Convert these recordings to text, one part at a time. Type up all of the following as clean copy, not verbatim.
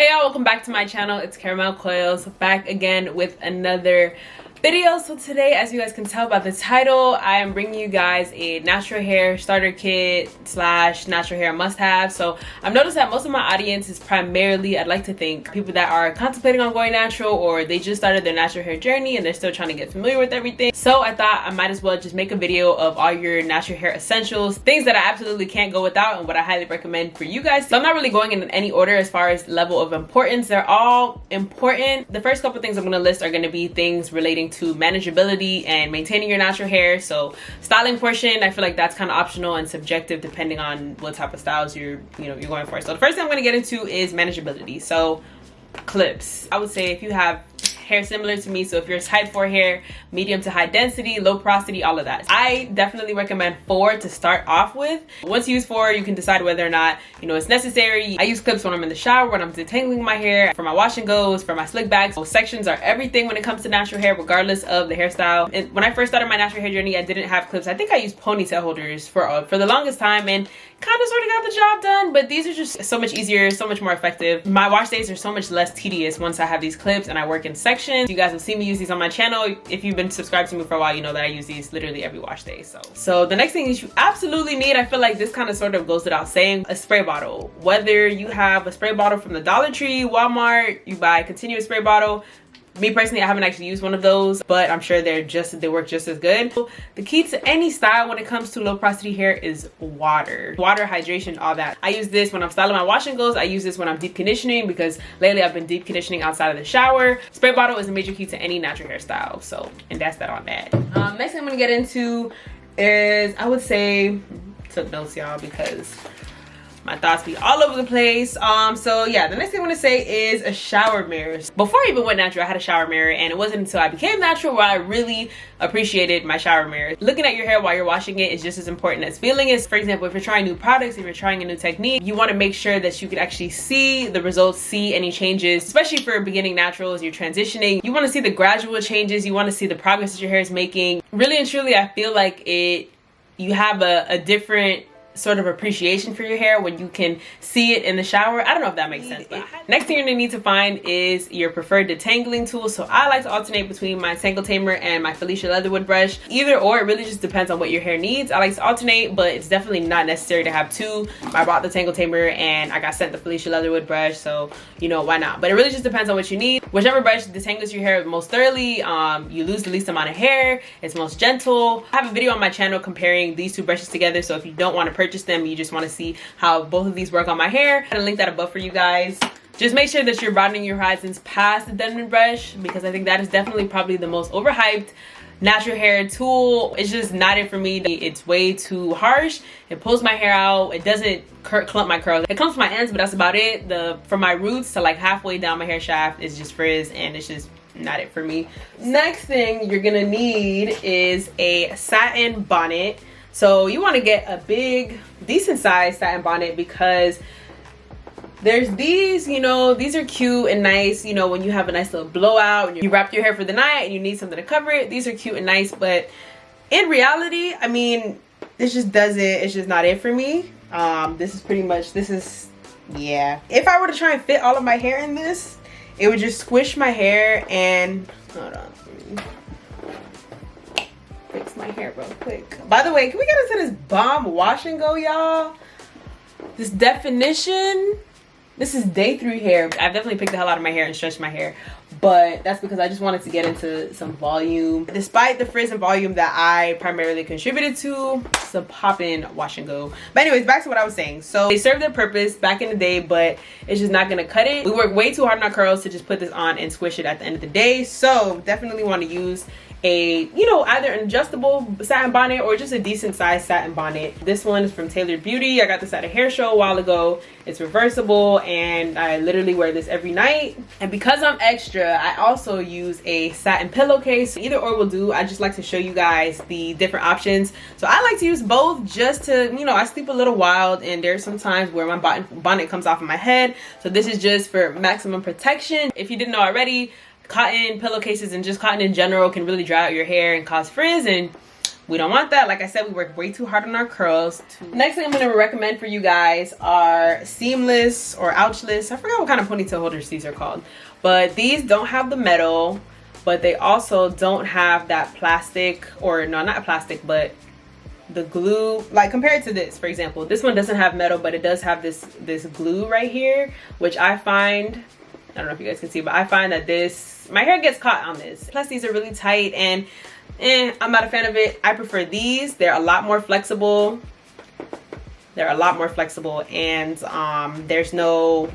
Hey y'all, welcome back to my channel. It's Caramel Coils, back again with another video. So today, as you guys can tell by the title, I am bringing you guys a natural hair starter kit slash natural hair must-have. So I've noticed that most of my audience is primarily, I'd like to think, people that are contemplating on going natural, or they just started their natural hair journey and they're still trying to get familiar with everything. So I thought I might as well just make a video of all your natural hair essentials, things that I absolutely can't go without and what I highly recommend for you guys. So I'm not really going in any order as far as level of importance. They're all important. The first couple things I'm going to list are going to be things relating to manageability and maintaining your natural hair. So styling portion, I feel like that's kind of optional and subjective depending on what type of styles you're going for. So the first thing I'm going to get into is manageability. So clips. I would say if you have hair similar to me, so if you're type 4 hair, medium to high density, low porosity, all of that, I definitely recommend 4 to start off with. Once you use 4, you can decide whether or not it's necessary. I use clips when I'm in the shower, when I'm detangling my hair, for my wash and goes, for my slick backs. So sections are everything when it comes to natural hair, regardless of the hairstyle. And when I first started my natural hair journey, I didn't have clips. I think I used ponytail holders for the longest time, and kind of sort of got the job done, but these are just so much easier, so much more effective. My wash days are so much less tedious once I have these clips and I work in sections. You guys will see me use these on my channel. If you've been subscribed to me for a while, you know that I use these literally every wash day. So the next thing is you absolutely need, I feel like this kind of sort of goes without saying, a spray bottle. Whether you have a spray bottle from the Dollar Tree, Walmart, you buy a continuous spray bottle. Me personally, I haven't actually used one of those, but I'm sure they work just as good. The key to any style when it comes to low porosity hair is water, hydration, all that. I use this when I'm styling my wash and goes. I use this when I'm deep conditioning, because lately I've been deep conditioning outside of the shower. Spray bottle is a major key to any natural hairstyle. So, and that's that on that. Next thing I'm gonna get into is, I would say, took notes y'all because my thoughts be all over the place. So yeah, the next thing I'm gonna say is a shower mirror. Before I even went natural, I had a shower mirror, and it wasn't until I became natural where I really appreciated my shower mirror. Looking at your hair while you're washing it is just as important as feeling it. For example, if you're trying new products, if you're trying a new technique, you want to make sure that you can actually see the results, see any changes, especially for beginning naturals, you're transitioning. You want to see the gradual changes, you want to see the progress that your hair is making. Really and truly, I feel like you have a different sort of appreciation for your hair when you can see it in the shower. I don't know if that makes sense, but next thing you're gonna need to find is your preferred detangling tool. So I like to alternate between my Tangle Tamer and my Felicia Leatherwood brush. Either or, it really just depends on what your hair needs. I like to alternate, but it's definitely not necessary to have two. I bought the Tangle Tamer and I got sent the Felicia Leatherwood brush, so why not? But it really just depends on what you need. Whichever brush detangles your hair most thoroughly, you lose the least amount of hair, it's most gentle. I have a video on my channel comparing these two brushes together, so if you don't want to purchase them, you just want to see how both of these work on my hair, I'm gonna link that above for you guys. Just make sure that you're broadening your horizons past the Denman brush, because I think that is definitely probably the most overhyped natural hair tool. It's just not it for me. It's way too harsh. It pulls my hair out. It doesn't clump my curls. It clumps my ends, but that's about it. From my roots to like halfway down my hair shaft is just frizz, and it's just not it for me. Next thing you're gonna need is a satin bonnet. So you want to get a big, decent size satin bonnet, because there's these, these are cute and nice, when you have a nice little blowout and you wrap your hair for the night and you need something to cover it. These are cute and nice, but in reality, I mean, it's just not it for me. Yeah. If I were to try and fit all of my hair in this, it would just squish my hair and, hold on. Fix my hair real quick. By the way, can we get into this bomb wash and go, y'all? This definition, this is day 3 hair. I've definitely picked the hell out of my hair and stretched my hair, but that's because I just wanted to get into some volume. Despite the frizz and volume that I primarily contributed to, it's a poppin' wash and go. But anyways, back to what I was saying. So they serve their purpose back in the day, but it's just not gonna cut it. We work way too hard on our curls to just put this on and squish it at the end of the day. So definitely want to use either an adjustable satin bonnet or just a decent sized satin bonnet. This one is from Tailored Beauty. I got this at a hair show a while ago. It's reversible and I literally wear this every night. And because I'm extra, I also use a satin pillowcase. Either or will do. I just like to show you guys the different options. So I like to use both just to, I sleep a little wild, and there's some times where my bonnet comes off of my head. So this is just for maximum protection. If you didn't know already, cotton pillowcases and just cotton in general can really dry out your hair and cause frizz, and We don't want that. Like I said, we work way too hard on our curls. Next thing I'm going to recommend for you guys are seamless or ouchless. I forgot what kind of ponytail holders these are called. But these don't have the metal, but they also don't have that plastic, or no, not plastic, but the glue. Like compared to this, for example, this one doesn't have metal, but it does have this glue right here, which I find, I don't know if you guys can see, but I find that my hair gets caught on this. Plus these are really tight and I'm not a fan of it. I prefer these. They're a lot more flexible. They're a lot more flexible, and there's no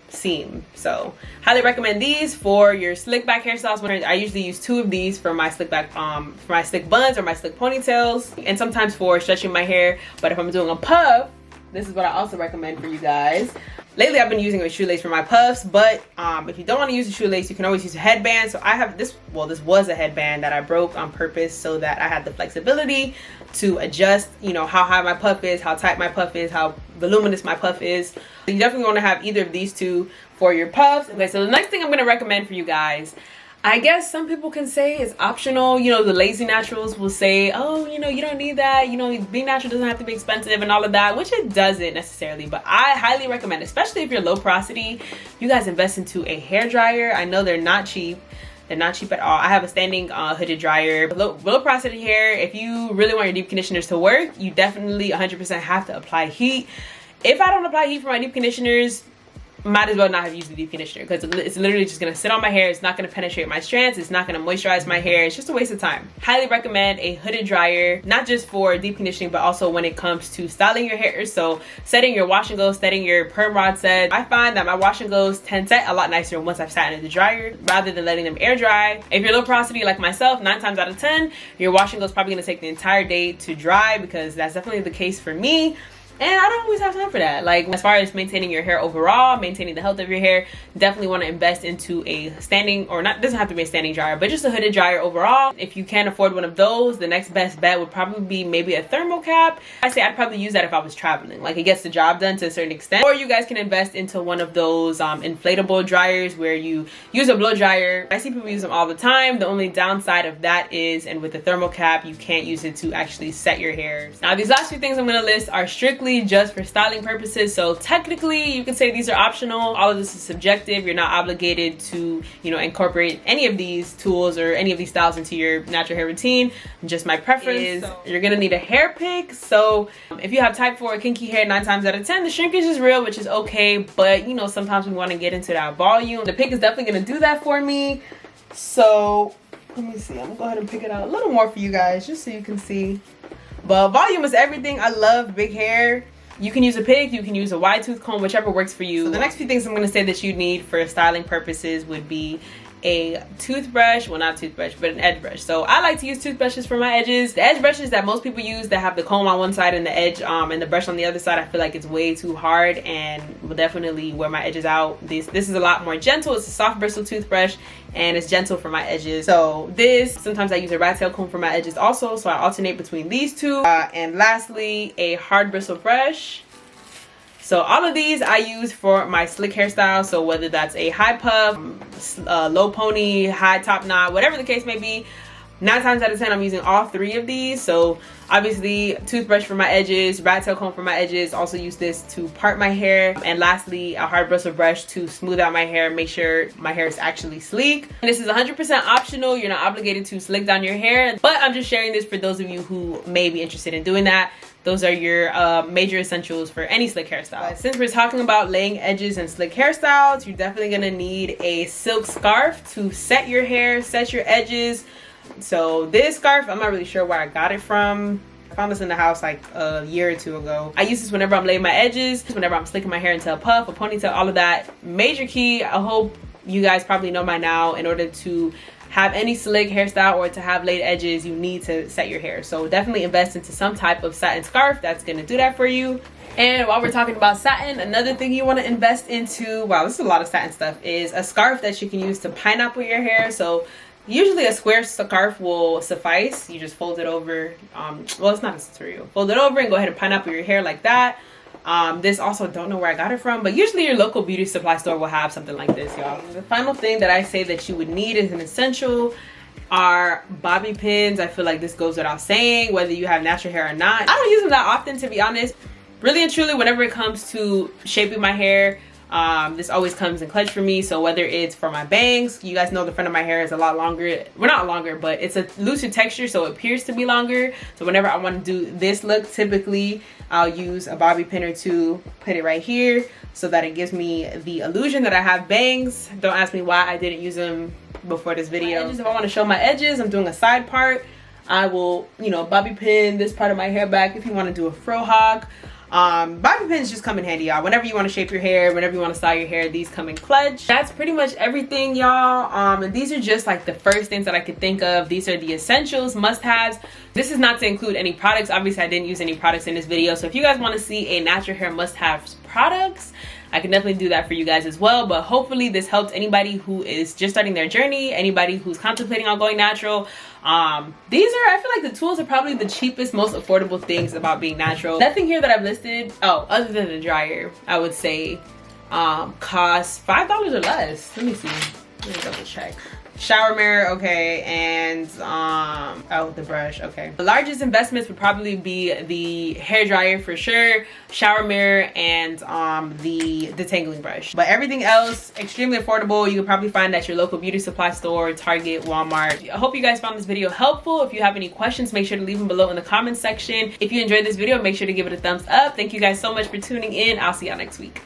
seam. So highly recommend these for your slick back hairstyles. When I usually use 2 of these for my slick back, for my slick buns or my slick ponytails, and sometimes for stretching my hair. But if I'm doing a puff, this is what I also recommend for you guys. Lately I've been using a shoelace for my puffs, but if you don't want to use a shoelace, you can always use a headband. So I have this, well, this was a headband that I broke on purpose so that I had the flexibility to adjust, you know, how high my puff is, how tight my puff is, how voluminous my puff is. So you definitely want to have either of these 2 for your puffs. Okay, so the next thing I'm going to recommend for you guys, I guess some people can say it's optional. You know, the lazy naturals will say, oh, you know, you don't need that. You know, being natural doesn't have to be expensive and all of that, which it doesn't necessarily. But I highly recommend, especially if you're low porosity, you guys invest into a hair dryer. I know they're not cheap. They're not cheap at all. I have a standing hooded dryer. Low porosity hair, if you really want your deep conditioners to work, you definitely 100% have to apply heat. If I don't apply heat for my deep conditioners, might as well not have used the deep conditioner, because it's literally just going to sit on my hair. It's not going to penetrate my strands. It's not going to moisturize my hair. It's just a waste of time. Highly recommend a hooded dryer, not just for deep conditioning, but also when it comes to styling your hair. So setting your wash and go, setting your perm rod set. I find that my wash and goes tend to set a lot nicer once I've sat in the dryer rather than letting them air dry. If you're low porosity like myself, 9 times out of 10, your wash and go is probably going to take the entire day to dry, because that's definitely the case for me. And I don't always have time for that. Like, as far as maintaining your hair overall, maintaining the health of your hair, definitely want to invest into a standing, or not, doesn't have to be a standing dryer, but just a hooded dryer overall. If you can't afford one of those, the next best bet would probably be maybe a thermal cap. I say I'd probably use that if I was traveling. Like, it gets the job done to a certain extent. Or you guys can invest into one of those inflatable dryers where you use a blow dryer. I see people use them all the time. The only downside of that is, and with the thermal cap, you can't use it to actually set your hair. Now, these last 2 things I'm going to list are strictly just for styling purposes, so technically you can say these are optional. All of this is subjective. You're not obligated to, you know, incorporate any of these tools or any of these styles into your natural hair routine. Just my preference is you're gonna need a hair pick. So if you have type 4 kinky hair, 9 times out of 10 the shrinkage is real, which is okay, but you know, sometimes we want to get into that volume. The pick is definitely gonna do that for me. So let me see, I'm gonna go ahead and pick it out a little more for you guys just so you can see. But volume is everything. I love big hair. You can use a pick, you can use a wide tooth comb, whichever works for you. So the next few things I'm going to say that you need for styling purposes would be a toothbrush, well, not a toothbrush, but an edge brush. So I like to use toothbrushes for my edges. The edge brushes that most people use that have the comb on one side and the edge and the brush on the other side, I feel like it's way too hard and will definitely wear my edges out. This is a lot more gentle. It's a soft bristle toothbrush and it's gentle for my edges. So this, sometimes I use a Rattail comb for my edges also, so I alternate between these 2. And lastly, a hard bristle brush. So all of these I use for my slick hairstyle. So whether that's a high puff, low pony, high top knot, whatever the case may be, 9 times out of 10 I'm using all 3 of these. So obviously toothbrush for my edges, Rattail comb for my edges, also use this to part my hair, and lastly a hard bristle brush to smooth out my hair, make sure my hair is actually sleek. And this is 100% optional. You're not obligated to slick down your hair, but I'm just sharing this for those of you who may be interested in doing that. Those are your major essentials for any slick hairstyle. Since we're talking about laying edges and slick hairstyles, you're definitely gonna need a silk scarf to set your hair, set your edges. So this scarf, I'm not really sure where I got it from. I found this in the house like a year or 2 ago. I use this whenever I'm laying my edges, whenever I'm slicking my hair into a puff, a ponytail, all of that. Major key, I hope you guys probably know by now, in order to have any slick hairstyle or to have laid edges, you need to set your hair. So definitely invest into some type of satin scarf that's going to do that for you. And while we're talking about satin, another thing you want to invest into, wow, this is a lot of satin stuff, is a scarf that you can use to pineapple your hair. So usually a square scarf will suffice. You just fold it over, well, it's not a tutorial. Fold it over and go ahead and pineapple your hair like that. This also, don't know where I got it from, but usually your local beauty supply store will have something like this, y'all. The final thing that I say that you would need is an essential, are bobby pins. I feel like this goes without saying, whether you have natural hair or not. I don't use them that often, to be honest. Really and truly, whenever it comes to shaping my hair, this always comes in clutch for me. So whether it's for my bangs, you guys know the front of my hair is a lot longer. Well, not longer, but it's a looser texture, so it appears to be longer. So whenever I want to do this look, typically I'll use a bobby pin or two, put it right here so that it gives me the illusion that I have bangs. Don't ask me why I didn't use them before this video. If I want to show my edges, I'm doing a side part, I will, you know, bobby pin this part of my hair back. If you want to do a fro hawk, bobby pins just come in handy, y'all. Whenever you want to shape your hair, whenever you want to style your hair, these come in clutch. That's pretty much everything, y'all. And these are just like the first things that I could think of. These are the essentials, must-haves. This is not to include any products. Obviously, I didn't use any products in this video, so if you guys want to see a natural hair must-haves products, I can definitely do that for you guys as well. But hopefully this helps anybody who is just starting their journey, anybody who's contemplating on going natural. These are, I feel like the tools are probably the cheapest, most affordable things about being natural. Nothing here that I've listed, oh, other than the dryer, I would say costs $5 or less. Let me see, let me double check. Shower mirror, okay, and oh, the brush, okay. The largest investments would probably be the hair dryer for sure, shower mirror, and the detangling brush. But everything else, extremely affordable. You can probably find at your local beauty supply store, Target, Walmart. I hope you guys found this video helpful. If you have any questions, make sure to leave them below in the comments section. If you enjoyed this video, make sure to give it a thumbs up. Thank you guys so much for tuning in. I'll see y'all next week.